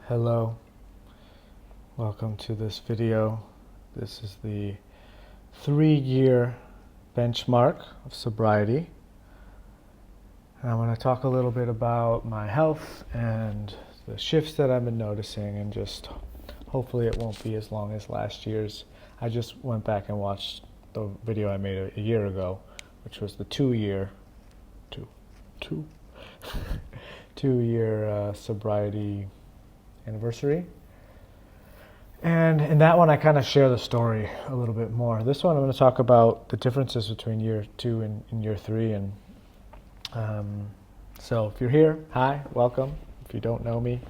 Hello, welcome to this video. This is the 3-year benchmark of sobriety. And I'm going to talk a little bit about my health and the shifts that I've been noticing, and just hopefully it won't be as long as last year's. I just went back and watched the video I made a year ago, which was the 2-year sobriety anniversary. And in that one I kind of share the story a little bit more. This one I'm going to talk about the differences between year 2 and year 3. And so if you're here, hi, welcome. If you don't know me,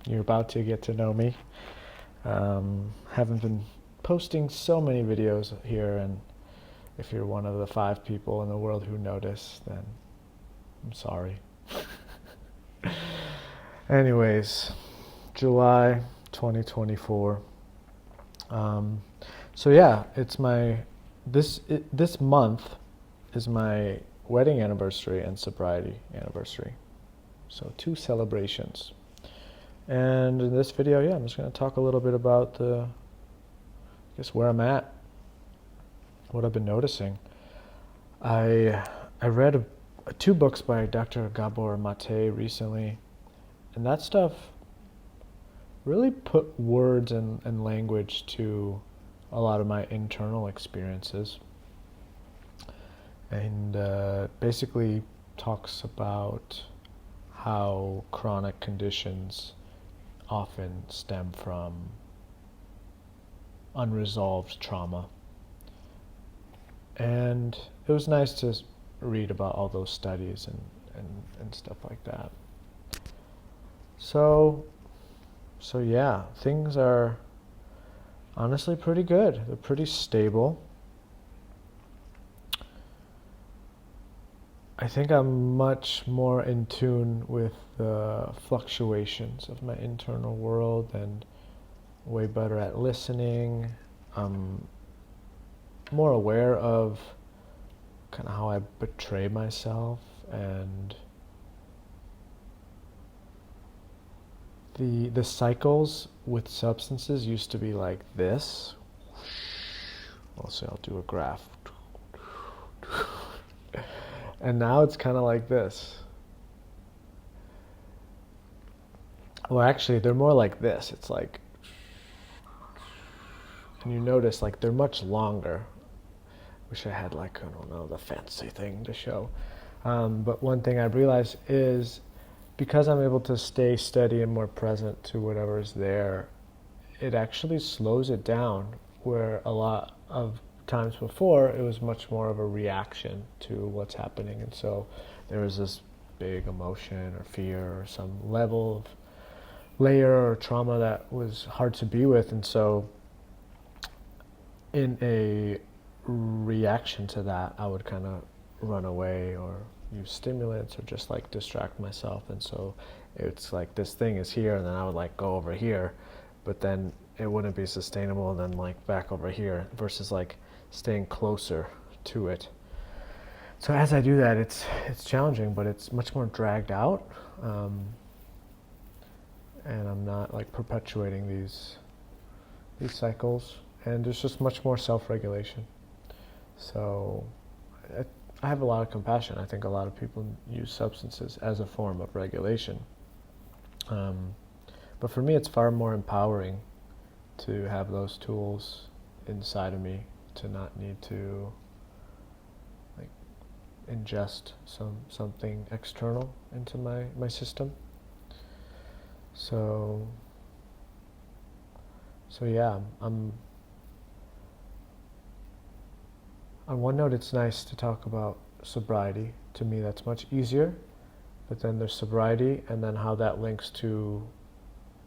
you're about to get to know me. Haven't been posting so many videos here, and if you're one of the 5 people in the world who notice, then I'm sorry. Anyways, July 2024. So yeah, it's this month is my wedding anniversary and sobriety anniversary. So 2 celebrations. And in this video, I'm just going to talk a little bit about where I'm at, what I've been noticing. I read 2 books by Dr. Gabor Mate recently, and that stuff really put words and language to a lot of my internal experiences, and basically talks about how chronic conditions often stem from unresolved trauma. And it was nice to read about all those studies and stuff like that. So yeah, things are honestly pretty good. They're pretty stable. I think I'm much more in tune with the fluctuations of my internal world, and way better at listening. I'm more aware of kind of how I betray myself, and the cycles with substances used to be like this. Also, I'll do a graph. And now it's kind of like this. Well, actually, they're more like this. It's like, and you notice like they're much longer. Wish I had like, I don't know, the fancy thing to show. But one thing I've realized is, because I'm able to stay steady and more present to whatever's there, it actually slows it down, where a lot of times before it was much more of a reaction to what's happening. And so there was this big emotion or fear or some level of layer or trauma that was hard to be with. And so in a reaction to that, I would kind of run away or use stimulants or just like distract myself. And so it's like this thing is here, and then I would like go over here, but then it wouldn't be sustainable, and then like back over here, versus like staying closer to it. So as I do that, it's challenging, but it's much more dragged out, and I'm not like perpetuating these cycles, and there's just much more self-regulation. So I have a lot of compassion. I think a lot of people use substances as a form of regulation. But for me, it's far more empowering to have those tools inside of me, to not need to like ingest something external into my system. So yeah, I'm on one note, it's nice to talk about sobriety. To me, that's much easier. But then there's sobriety, and then how that links to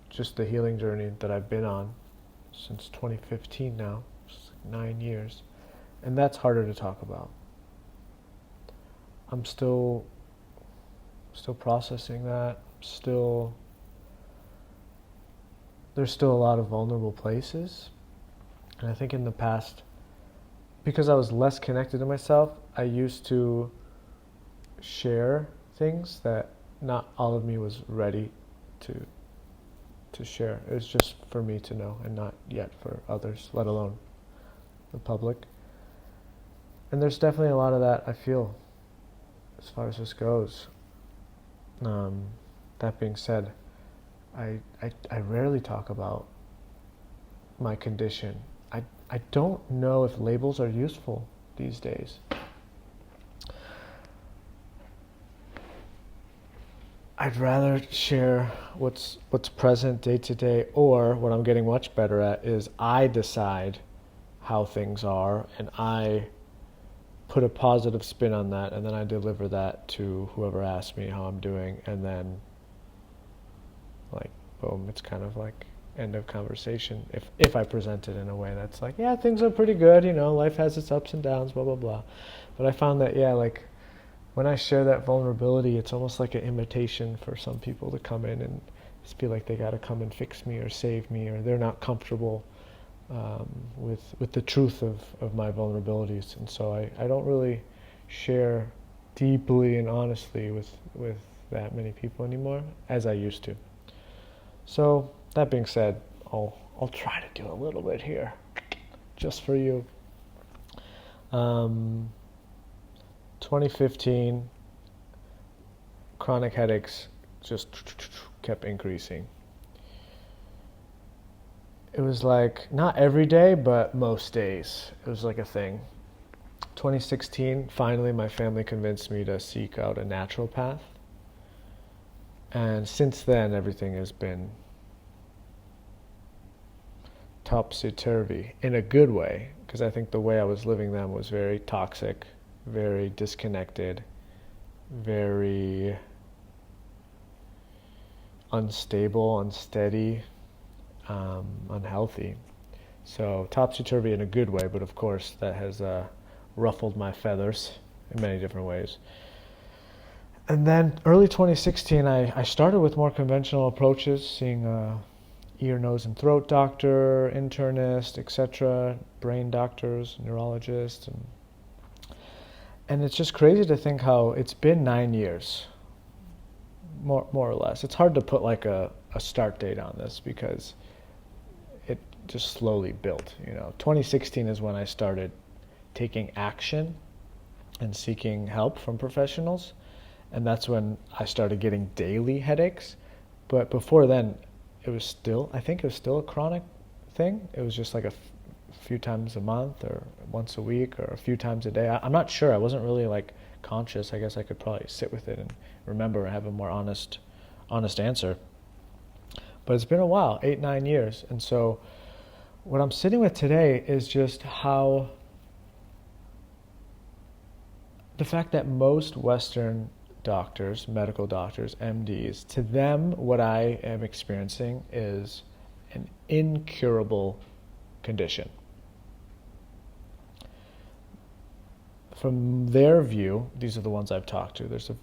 just the healing journey that I've been on since 2015 now, it's like 9 years. And that's harder to talk about. I'm still processing that. There's still a lot of vulnerable places. And I think in the past, because I was less connected to myself, I used to share things that not all of me was ready to share. It's just for me to know, and not yet for others, let alone the public. And there's definitely a lot of that I feel as far as this goes. That being said, I rarely talk about my condition. I don't know if labels are useful these days. I'd rather share what's present day to day, or what I'm getting much better at is I decide how things are, and I put a positive spin on that, and then I deliver that to whoever asks me how I'm doing, and then like boom, it's kind of like end of conversation if I present it in a way that's like, yeah, things are pretty good, life has its ups and downs, blah blah blah. But I found that, yeah, like when I share that vulnerability, it's almost like an invitation for some people to come in and just feel like they got to come and fix me or save me, or they're not comfortable with the truth of my vulnerabilities. And so I don't really share deeply and honestly with that many people anymore as I used to. So that being said, I'll try to do a little bit here, just for you. 2015, chronic headaches just kept increasing. It was like, not every day, but most days. It was like a thing. 2016, finally my family convinced me to seek out a naturopath. And since then, everything has been topsy-turvy, in a good way, because I think the way I was living then was very toxic, very disconnected, very unstable, unsteady, unhealthy. So topsy-turvy in a good way, but of course that has ruffled my feathers in many different ways. And then early 2016, I started with more conventional approaches, seeing ear, nose, and throat doctor, internist, etc., brain doctors, neurologists, and it's just crazy to think how it's been 9 years, more or less. It's hard to put like a start date on this because it just slowly built. 2016 is when I started taking action and seeking help from professionals, and that's when I started getting daily headaches. But before then, I think it was still a chronic thing. It was just like a few times a month or once a week or a few times a day. I'm not sure. I wasn't really like conscious. I guess I could probably sit with it and remember and have a more honest answer. But it's been a while, 8-9 years. And so what I'm sitting with today is just how the fact that most Western doctors, medical doctors, MDs, to them what I am experiencing is an incurable condition. From their view, these are the ones I've talked to.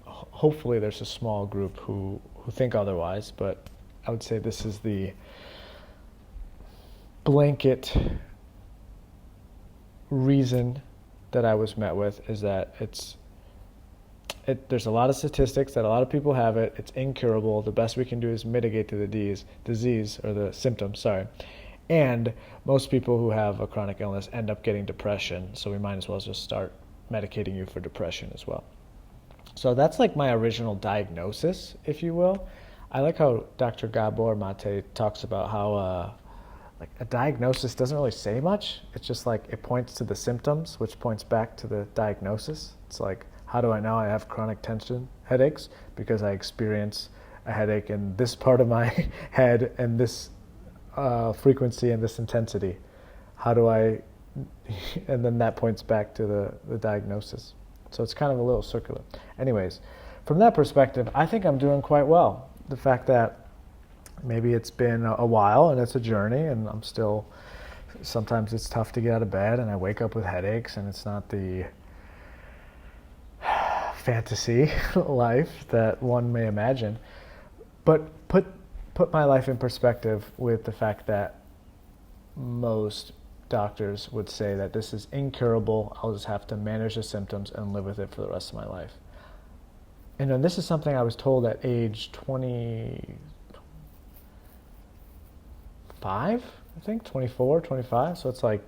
Hopefully there's a small group who think otherwise, but I would say this is the blanket reason that I was met with, is that there's a lot of statistics that a lot of people have it. It's incurable. The best we can do is mitigate the disease or the symptoms, And most people who have a chronic illness end up getting depression, so we might as well just start medicating you for depression as well. So that's like my original diagnosis, if you will. I like how Dr. Gabor Mate talks about how like a diagnosis doesn't really say much. It's just like it points to the symptoms, which points back to the diagnosis. It's like, how do I know I have chronic tension headaches? Because I experience a headache in this part of my head and this frequency and this intensity. How do I, and then that points back to the diagnosis. So it's kind of a little circular. Anyways, from that perspective, I think I'm doing quite well. The fact that maybe it's been a while and it's a journey, and I'm still, sometimes it's tough to get out of bed and I wake up with headaches, and it's not the fantasy life that one may imagine. But put my life in perspective with the fact that most doctors would say that this is incurable. I'll just have to manage the symptoms and live with it for the rest of my life. And then this is something I was told at age 25, I think, 24, 25. So it's like,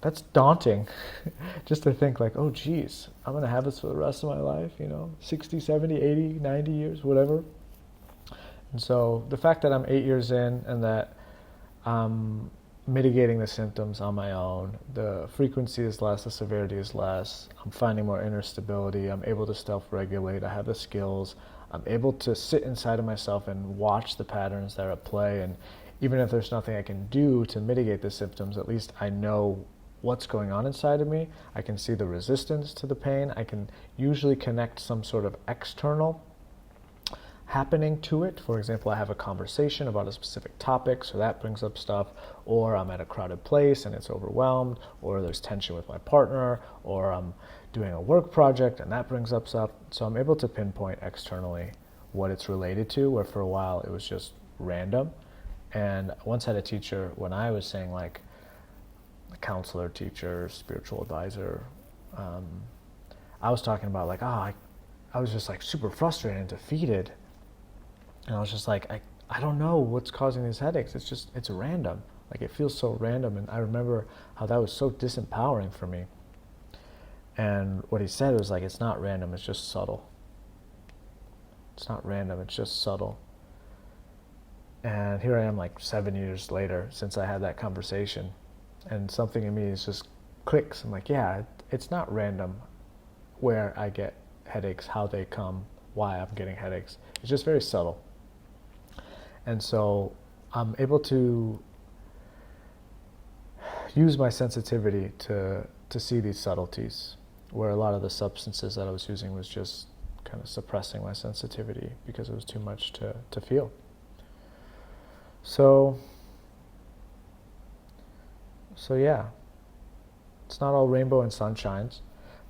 that's daunting just to think like, oh geez, I'm going to have this for the rest of my life, 60, 70, 80, 90 years, whatever. And so the fact that I'm 8 years in and that I'm mitigating the symptoms on my own, the frequency is less, the severity is less, I'm finding more inner stability, I'm able to self-regulate, I have the skills, I'm able to sit inside of myself and watch the patterns that are at play, and even if there's nothing I can do to mitigate the symptoms, at least I know what's going on inside of me. I can see the resistance to the pain. I can usually connect some sort of external happening to it. For example, I have a conversation about a specific topic, so that brings up stuff, or I'm at a crowded place and it's overwhelmed, or there's tension with my partner, or I'm doing a work project and that brings up stuff. So I'm able to pinpoint externally what it's related to, where for a while it was just random. And I once had a teacher when I was saying like, a counselor, teacher, spiritual advisor, I was talking about like, I was just like super frustrated and defeated. And I was just like, I don't know what's causing these headaches. It's random. Like it feels so random. And I remember how that was so disempowering for me. And what he said was like, it's not random, it's just subtle. It's not random, it's just subtle. And here I am like 7 years later since I had that conversation. And something in me is just clicks. I'm like, yeah, it's not random where I get headaches, how they come, why I'm getting headaches. It's just very subtle. And so I'm able to use my sensitivity to see these subtleties, where a lot of the substances that I was using was just kind of suppressing my sensitivity because it was too much to feel. So yeah, it's not all rainbow and sunshines,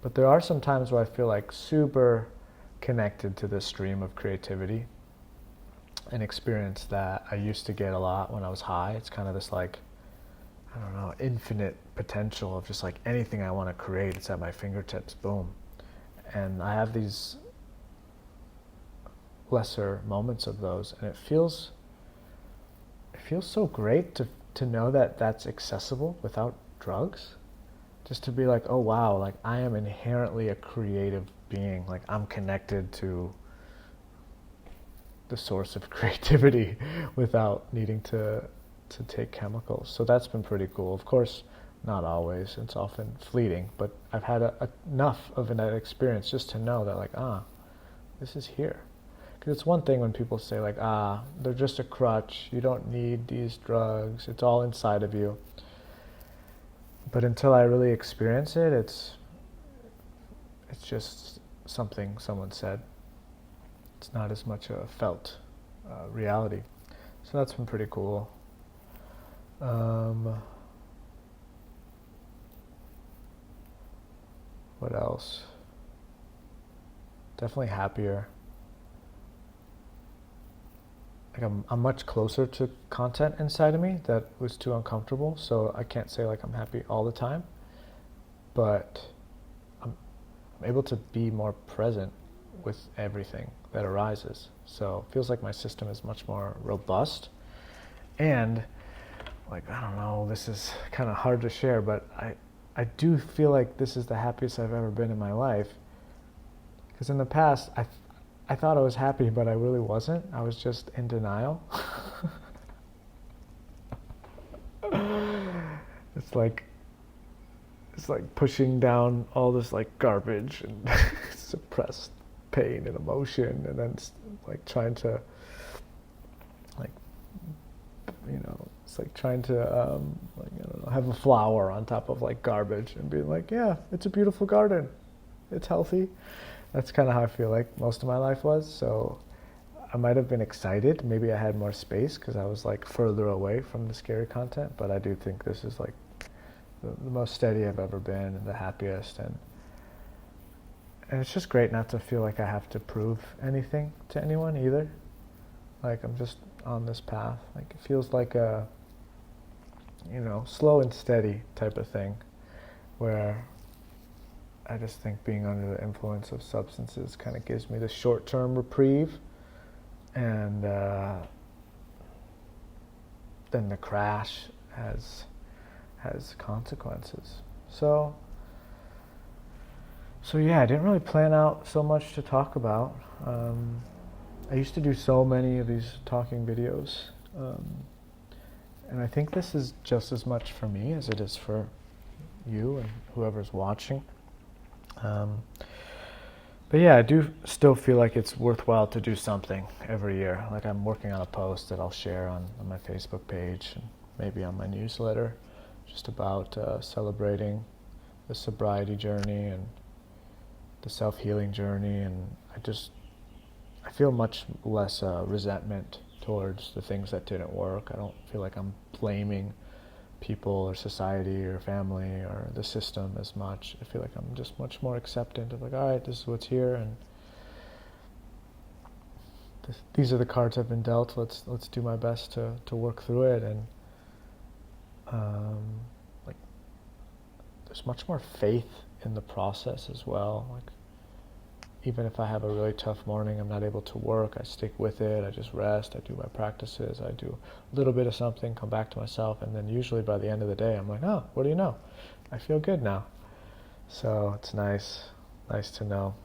but there are some times where I feel like super connected to this stream of creativity, an experience that I used to get a lot when I was high. It's kind of this like, I don't know, infinite potential of just like anything I want to create, it's at my fingertips, boom. And I have these lesser moments of those, and it feels so great to know that that's accessible without drugs. Just to be like, oh wow, like I am inherently a creative being. Like I'm connected to the source of creativity without needing to take chemicals. So that's been pretty cool. Of course, not always. It's often fleeting, but I've had enough of an experience just to know that like, this is here. Because it's one thing when people say like, they're just a crutch, you don't need these drugs, it's all inside of you. But until I really experience it, it's just something someone said. It's not as much a felt reality. So that's been pretty cool. What else? Definitely happier. Like I'm much closer to content inside of me that was too uncomfortable, so I can't say like I'm happy all the time, but I'm able to be more present with everything that arises. So it feels like my system is much more robust, and like, I don't know, this is kind of hard to share, but I do feel like this is the happiest I've ever been in my life, because in the past I thought I was happy, but I really wasn't. I was just in denial. It's like pushing down all this like garbage and suppressed pain and emotion, and then like trying to like, it's like trying to like, I don't know, have a flower on top of like garbage and be like, yeah, it's a beautiful garden, it's healthy. That's kind of how I feel like most of my life was. So I might have been excited. Maybe I had more space because I was like further away from the scary content. But I do think this is like the most steady I've ever been, and the happiest. And it's just great not to feel like I have to prove anything to anyone either. Like I'm just on this path. Like it feels like a, slow and steady type of thing, where I just think being under the influence of substances kind of gives me the short-term reprieve, and then the crash has consequences. So yeah, I didn't really plan out so much to talk about. I used to do so many of these talking videos, and I think this is just as much for me as it is for you and whoever's watching. But yeah, I do still feel like it's worthwhile to do something every year. Like I'm working on a post that I'll share on my Facebook page and maybe on my newsletter, just about celebrating the sobriety journey and the self-healing journey. And I feel much less resentment towards the things that didn't work. I don't feel like I'm blaming people or society or family or the system as much. I feel like I'm just much more acceptant of like, all right, this is what's here, and these are the cards I've been dealt. Let's do my best to work through it. And like there's much more faith in the process as well. Like even if I have a really tough morning, I'm not able to work, I stick with it, I just rest, I do my practices, I do a little bit of something, come back to myself, and then usually by the end of the day, I'm like, oh, what do you know? I feel good now. So it's nice to know.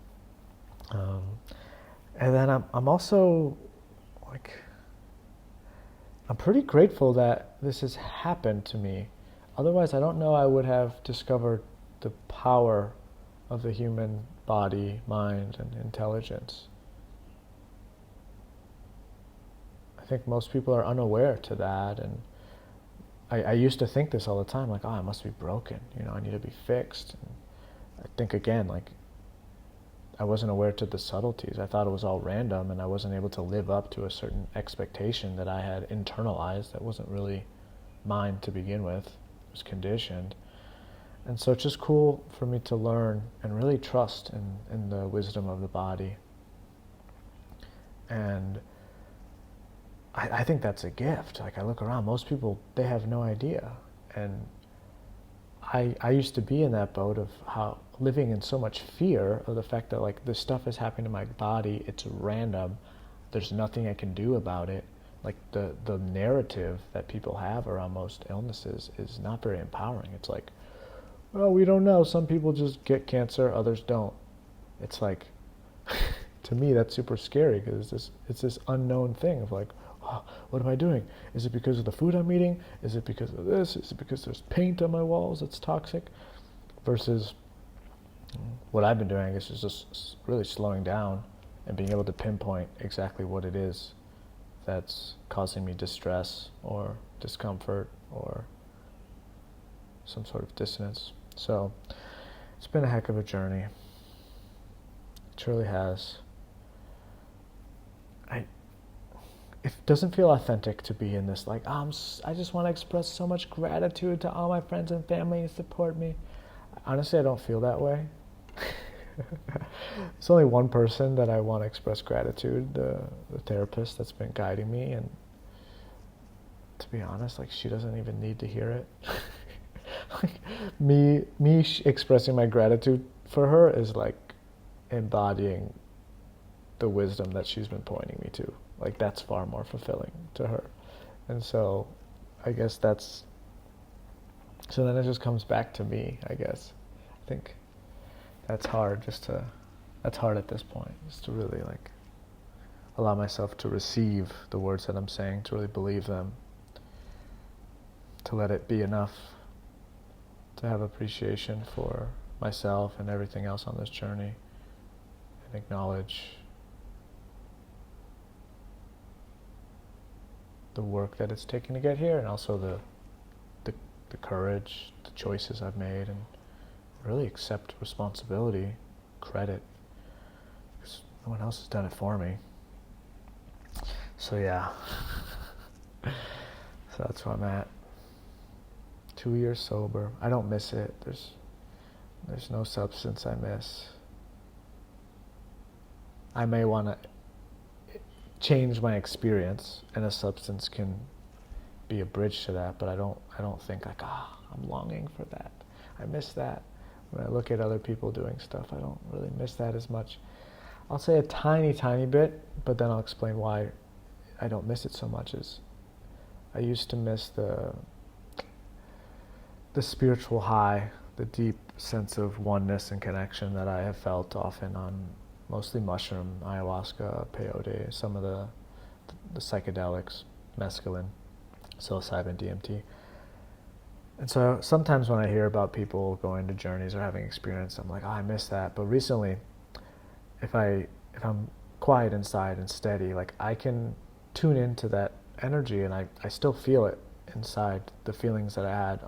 And then I'm also like, I'm pretty grateful that this has happened to me. Otherwise, I don't know I would have discovered the power of the human body, mind, and intelligence. I think most people are unaware to that, and I used to think this all the time, like, oh, I must be broken, I need to be fixed. And I think again, like, I wasn't aware to the subtleties. I thought it was all random, and I wasn't able to live up to a certain expectation that I had internalized that wasn't really mine to begin with. It was conditioned. And so it's just cool for me to learn and really trust in the wisdom of the body. And I think that's a gift. Like I look around, most people, they have no idea. And I used to be in that boat of how living in so much fear of the fact that like this stuff is happening to my body, it's random, there's nothing I can do about it. Like the narrative that people have around most illnesses is not very empowering. It's like, well, we don't know. Some people just get cancer, others don't. It's like, to me, that's super scary because it's this unknown thing of like, oh, what am I doing? Is it because of the food I'm eating? Is it because of this? Is it because there's paint on my walls that's toxic? Versus what I've been doing, I guess, is just really slowing down and being able to pinpoint exactly what it is that's causing me distress or discomfort or some sort of dissonance. So it's been a heck of a journey. It truly has. It doesn't feel authentic to be in this like, I just want to express so much gratitude to all my friends and family who support me. Honestly, I don't feel that way. There's only one person that I want to express gratitude, the therapist that's been guiding me, and to be honest, like she doesn't even need to hear it. Like me expressing my gratitude for her is like embodying the wisdom that she's been pointing me to. Like that's far more fulfilling to her. And so I guess so then it just comes back to me, I guess. I think that's hard that's hard at this point, just to really like allow myself to receive the words that I'm saying, to really believe them, to let it be enough, to have appreciation for myself and everything else on this journey, and acknowledge the work that it's taken to get here, and also the courage, the choices I've made, and really accept responsibility, credit, because no one else has done it for me. So yeah, so that's where I'm at. 2 years sober. I don't miss it. There's no substance I miss. I may want to change my experience, and a substance can be a bridge to that, but I don't think like, I'm longing for that. I miss that. When I look at other people doing stuff, I don't really miss that as much. I'll say a tiny, tiny bit, but then I'll explain why I don't miss it so much. Is I used to miss the spiritual high, the deep sense of oneness and connection that I have felt often on mostly mushroom, ayahuasca, peyote, some of the psychedelics, mescaline, psilocybin, DMT. And so sometimes when I hear about people going to journeys or having experience, I'm like, oh, I miss that. But recently, if I'm quiet inside and steady, like I can tune into that energy, and I still feel it inside, the feelings that I had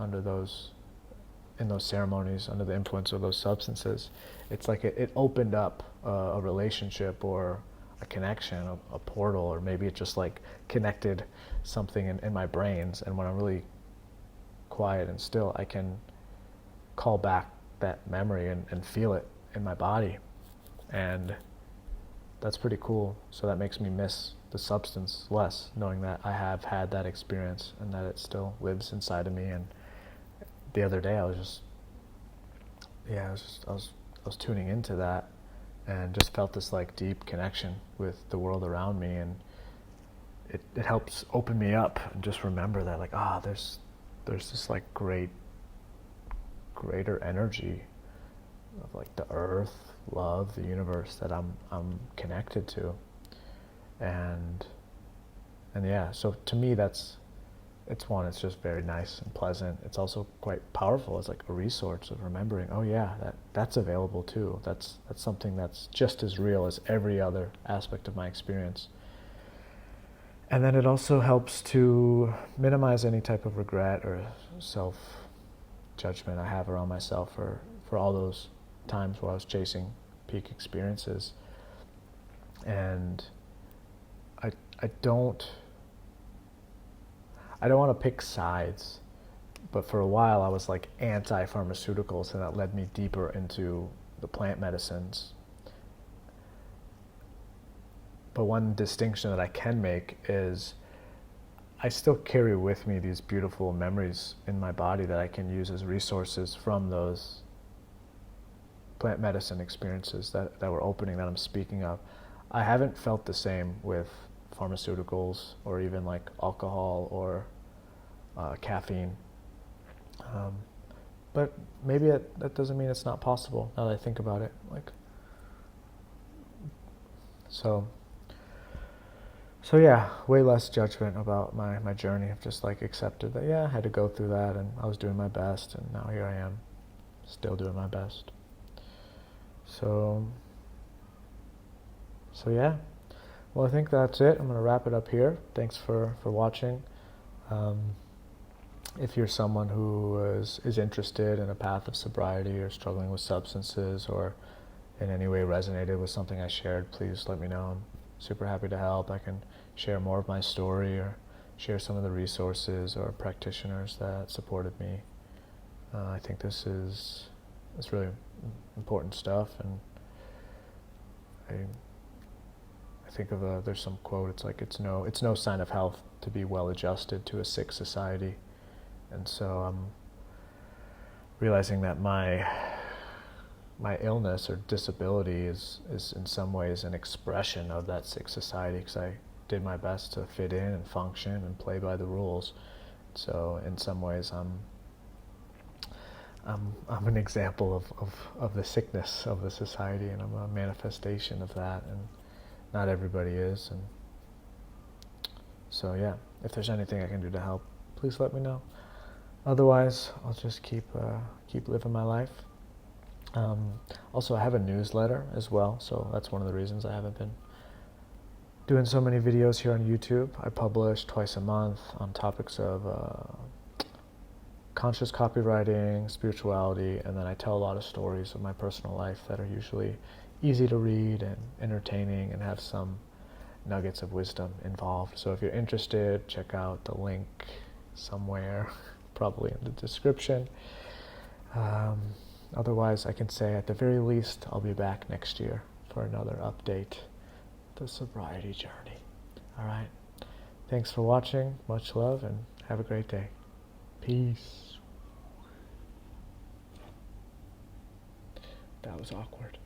in those ceremonies, under the influence of those substances. It's like it opened up a relationship or a connection, a portal, or maybe it just like connected something in my brains. And when I'm really quiet and still, I can call back that memory and feel it in my body. And that's pretty cool. So that makes me miss the substance less, knowing that I have had that experience and that it still lives inside of me. And the other day I was tuning into that and just felt this like deep connection with the world around me, and it helps open me up and just remember that, like, there's this like greater energy of like the earth, love, the universe that I'm connected to. And yeah, so to me it's just very nice and pleasant. It's also quite powerful as like a resource of remembering, oh yeah, that's available too. That's something that's just as real as every other aspect of my experience. And then it also helps to minimize any type of regret or self-judgment I have around myself for all those times where I was chasing peak experiences. And I don't want to pick sides, but for a while I was like anti-pharmaceuticals, and that led me deeper into the plant medicines. But one distinction that I can make is I still carry with me these beautiful memories in my body that I can use as resources from those plant medicine experiences that were opening, that I'm speaking of. I haven't felt the same with pharmaceuticals or even like alcohol or caffeine. But maybe that doesn't mean it's not possible now that I think about it. So yeah, way less judgment about my journey. I've just like accepted that, yeah, I had to go through that, and I was doing my best, and now here I am, still doing my best. So yeah. Well, I think that's it. I'm going to wrap it up here. Thanks for watching. If you're someone who is interested in a path of sobriety or struggling with substances or in any way resonated with something I shared, please let me know. I'm super happy to help. I can share more of my story or share some of the resources or practitioners that supported me. I think this is really important stuff, and I think of there's some quote. It's like it's no sign of health to be well adjusted to a sick society, and so I'm realizing that my illness or disability is in some ways an expression of that sick society, because I did my best to fit in and function and play by the rules. So in some ways I'm an example of the sickness of the society, and I'm a manifestation of that, and not everybody is. And so yeah, if there's anything I can do to help, please let me know. Otherwise, I'll just keep living my life. Also, I have a newsletter as well, so that's one of the reasons I haven't been doing so many videos here on YouTube. I publish twice a month on topics of conscious copywriting, spirituality, and then I tell a lot of stories of my personal life that are usually easy to read and entertaining and have some nuggets of wisdom involved. So if you're interested, check out the link somewhere, probably in the description. Otherwise, I can say at the very least, I'll be back next year for another update, the sobriety journey. All right. Thanks for watching. Much love, and have a great day. Peace. That was awkward.